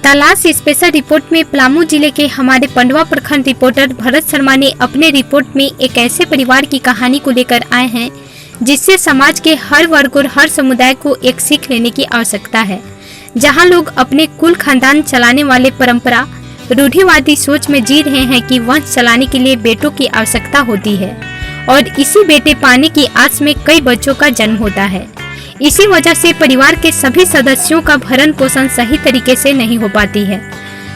तलाश special report में पलामू जिले के हमारे पंडवा प्रखंड रिपोर्टर भरत शर्मा ने अपने रिपोर्ट में एक ऐसे परिवार की कहानी को लेकर आए हैं जिससे समाज के हर वर्ग और हर समुदाय को एक सीख लेने की आवश्यकता है। जहां लोग अपने कुल खानदान चलाने वाले परंपरा रूढ़िवादी सोच में जी रहे हैं कि वंश चलाने के लिए बेटों की आवश्यकता होती है और इसी बेटे पाने की आस में कई बच्चों का जन्म होता है। इसी वजह से परिवार के सभी सदस्यों का भरण पोषण सही तरीके से नहीं हो पाती है।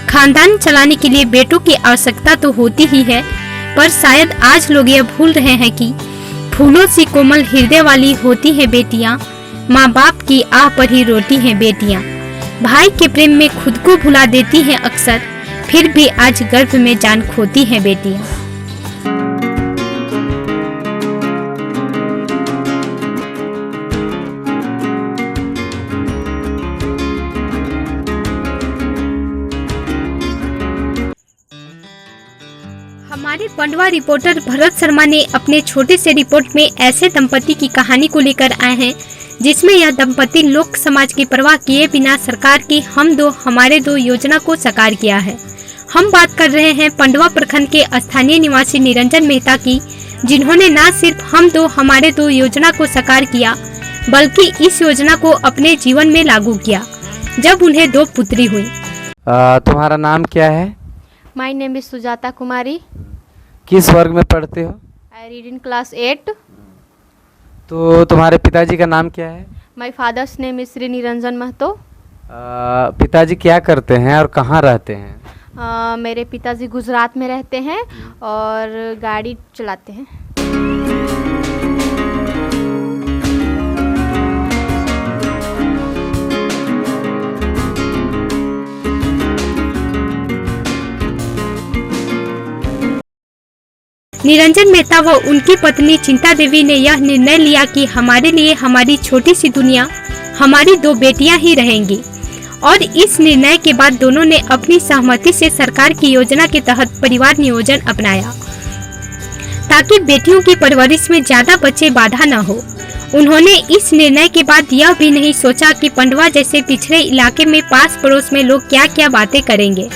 खानदान चलाने के लिए बेटों की आवश्यकता तो होती ही है, पर शायद आज लोग यह भूल रहे हैं कि फूलों सी कोमल हृदय वाली होती हैं बेटियां, माँ बाप की आह पर ही रोती हैं बेटियां। भाई के प्रेम में खुद को भुला देती हैं अक्सर, फिर भी आज गर्भ में जान खोती हैं बेटियां। हमारे पंडवा रिपोर्टर भरत शर्मा ने अपने छोटे से रिपोर्ट में ऐसे दंपति की कहानी को लेकर आए हैं जिसमें यह दंपति लोक समाज की परवाह किए बिना सरकार की हम दो हमारे दो योजना को साकार किया है। हम बात कर रहे हैं पंडवा प्रखंड के स्थानीय निवासी निरंजन मेहता की, जिन्होंने न सिर्फ हम दो हमारे दो योजना को साकार किया बल्कि इस योजना को अपने जीवन में लागू किया जब उन्हें दो पुत्री हुई। तुम्हारा नाम क्या है? My name is Sujata Kumari. किस वर्ग में पढ़ते हो? I read in class 8। तो तुम्हारे पिताजी का नाम क्या है? My father's name is Shri Niranjan Mahato. पिताजी क्या करते हैं और कहाँ रहते हैं? मेरे पिताजी गुजरात में रहते हैं और गाड़ी चलाते हैं। निरंजन मेहता व उनकी पत्नी चिंता देवी ने यह निर्णय लिया कि हमारे लिए हमारी छोटी सी दुनिया हमारी दो बेटियां ही रहेंगी और इस निर्णय के बाद दोनों ने अपनी सहमति से सरकार की योजना के तहत परिवार नियोजन अपनाया ताकि बेटियों की परवरिश में ज्यादा बच्चे बाधा न हो। उन्होंने इस निर्णय के बाद यह भी नहीं सोचा कि पंडवा जैसे पिछड़े इलाके में पास पड़ोस में लोग क्या क्या बातें करेंगे।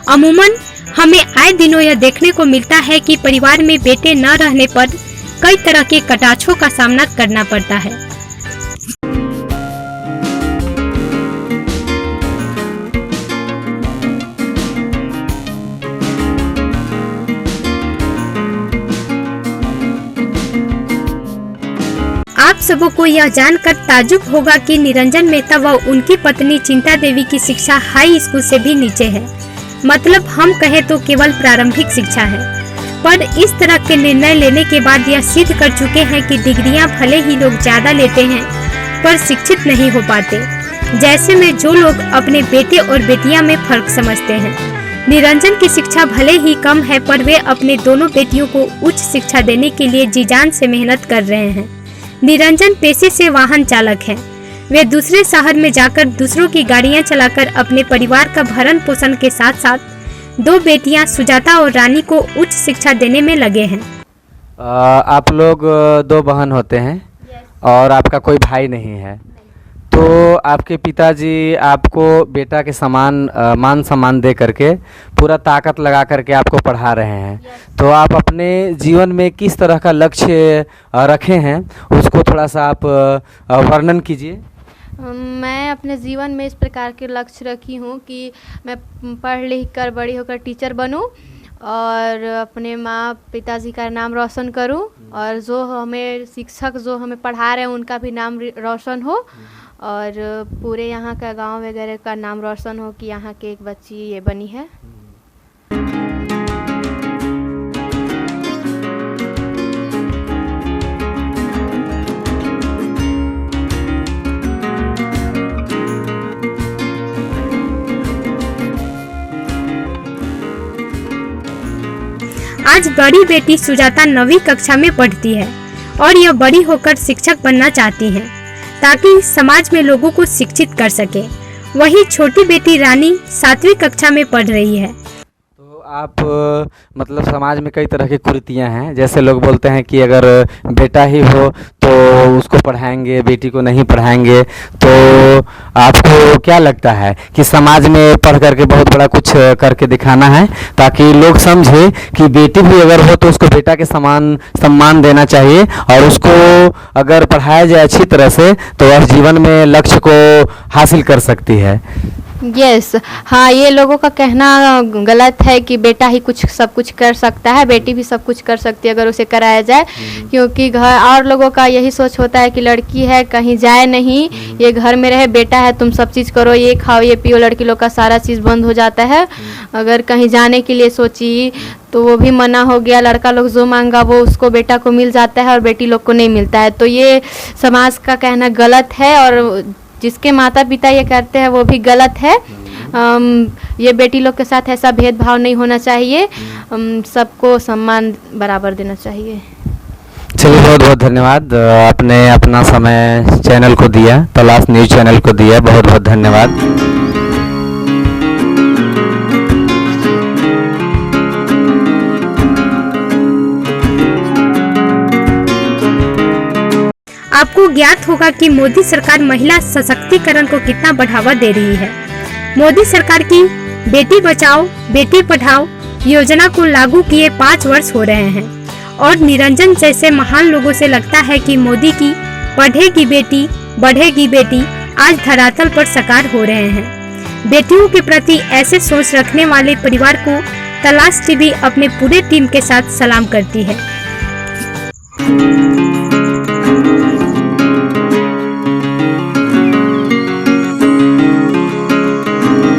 अमूमन हमें आए दिनों यह देखने को मिलता है कि परिवार में बेटे न रहने पर कई तरह के कटाक्षों का सामना करना पड़ता है। आप सबों को यह जानकर ताज्जुब होगा कि निरंजन मेहता व उनकी पत्नी चिंता देवी की शिक्षा हाई स्कूल से भी नीचे है, मतलब हम कहें तो केवल प्रारंभिक शिक्षा है। पर इस तरह के निर्णय लेने के बाद यह सिद्ध कर चुके हैं कि डिग्रियां भले ही लोग ज्यादा लेते हैं पर शिक्षित नहीं हो पाते। जैसे में जो लोग अपने बेटे और बेटियां में फर्क समझते हैं। निरंजन की शिक्षा भले ही कम है पर वे अपने दोनों बेटियों को उच्च शिक्षा देने के लिए जी जान से मेहनत कर रहे हैं। निरंजन पेशे से वाहन चालक हैं। वे दूसरे शहर में जाकर दूसरों की गाड़ियां चलाकर अपने परिवार का भरण पोषण के साथ साथ दो बेटियां सुजाता और रानी को उच्च शिक्षा देने में लगे हैं। आप लोग दो बहन होते हैं और आपका कोई भाई नहीं है, तो आपके पिताजी आपको बेटा के समान मान सम्मान दे करके पूरा ताकत लगा करके आपको पढ़ा रहे हैं। तो आप अपने जीवन में किस तरह का लक्ष्य रखे हैं उसको थोड़ा सा आप वर्णन कीजिए। मैं अपने जीवन में इस प्रकार के लक्ष्य रखी हूँ कि मैं पढ़ लिख कर बड़ी होकर टीचर बनूँ और अपने माँ पिताजी का नाम रोशन करूँ और जो हमें शिक्षक जो हमें पढ़ा रहे हैं उनका भी नाम रोशन हो और पूरे यहाँ का गांव वगैरह का नाम रोशन हो कि यहाँ की एक बच्ची ये बनी है। आज बड़ी बेटी सुजाता 9वीं कक्षा में पढ़ती है और यह बड़ी होकर शिक्षक बनना चाहती है ताकि समाज में लोगों को शिक्षित कर सके। वही छोटी बेटी रानी 7वीं कक्षा में पढ़ रही है। तो आप मतलब समाज में कई तरह की कुरीतियां हैं, जैसे लोग बोलते हैं कि अगर बेटा ही हो तो उसको पढ़ाएंगे, बेटी को नहीं पढ़ाएंगे। तो आपको क्या लगता है कि समाज में पढ़ करके बहुत बड़ा कुछ करके दिखाना है, ताकि लोग समझे कि बेटी भी अगर हो तो उसको बेटा के समान सम्मान देना चाहिए, और उसको अगर पढ़ाया जाए अच्छी तरह से तो वह जीवन में लक्ष्य को हासिल कर सकती है। यस, हाँ, ये लोगों का कहना गलत है कि बेटा ही कुछ सब कुछ कर सकता है, बेटी भी सब कुछ कर सकती है अगर उसे कराया जाए। क्योंकि घर और लोगों का यही सोच होता है कि लड़की है कहीं जाए नहीं, ये घर में रहे, बेटा है तुम सब चीज़ करो, ये खाओ ये पियो, लड़की लोग का सारा चीज़ बंद हो जाता है। अगर कहीं जाने के लिए सोची तो वो भी मना हो गया, लड़का लोग जो मांगा वो उसको बेटा को मिल जाता है और बेटी लोग को नहीं मिलता है। तो ये समाज का कहना गलत है, और जिसके माता पिता ये करते हैं वो भी गलत है। ये बेटी लोग के साथ ऐसा भेदभाव नहीं होना चाहिए, सबको सम्मान बराबर देना चाहिए। चलिए, बहुत बहुत धन्यवाद। आपने अपना समय चैनल को दिया, तलाश न्यूज़ चैनल को दिया, बहुत बहुत धन्यवाद। आपको ज्ञात होगा कि मोदी सरकार महिला सशक्तिकरण को कितना बढ़ावा दे रही है। मोदी सरकार की बेटी बचाओ बेटी पढ़ाओ योजना को लागू किए 5 वर्ष हो रहे हैं, और निरंजन जैसे महान लोगों से लगता है कि मोदी की पढ़ेगी बेटी बढ़ेगी बेटी आज धरातल पर साकार हो रहे हैं। बेटियों के प्रति ऐसे सोच रखने वाले परिवार को तलाश टीवी अपने पूरे टीम के साथ सलाम करती है।